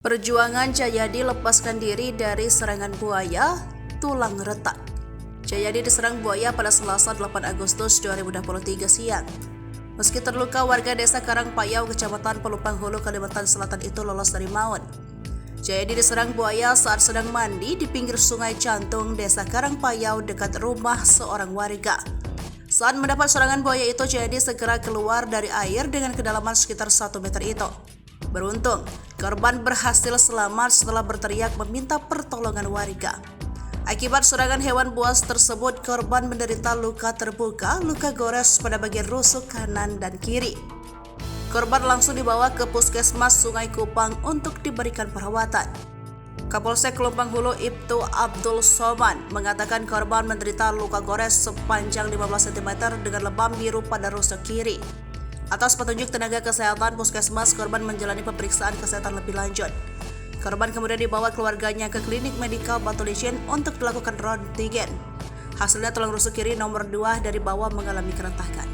Perjuangan Jayadi lepaskan diri dari serangan buaya, tulang retak. Jayadi diserang buaya pada Selasa 8 Agustus 2023 siang. Meski terluka, warga desa Karangpayau, Kecamatan Pelumpang Hulu, Kalimantan Selatan itu lolos dari maut. Jayadi diserang buaya saat sedang mandi di pinggir Sungai Cantung, Desa Karangpayau, dekat rumah seorang warga. Saat mendapat serangan buaya itu, Jayadi segera keluar dari air dengan kedalaman sekitar 1 meter itu. Beruntung, korban berhasil selamat setelah berteriak meminta pertolongan warga. Akibat serangan hewan buas tersebut, korban menderita luka terbuka, luka gores pada bagian rusuk kanan dan kiri. Korban langsung dibawa ke Puskesmas Sungai Kupang untuk diberikan perawatan. Kapolsek Pelumpang Hulu Ibtu Abdul Soman mengatakan korban menderita luka gores sepanjang 15 cm dengan lebam biru pada rusuk kiri. Atas petunjuk tenaga kesehatan Puskesmas, korban menjalani pemeriksaan kesehatan lebih lanjut. Korban kemudian dibawa keluarganya ke klinik medikal Batu Licin untuk dilakukan röntgen. Hasilnya tulang rusuk kiri nomor 2 dari bawah mengalami keretakan.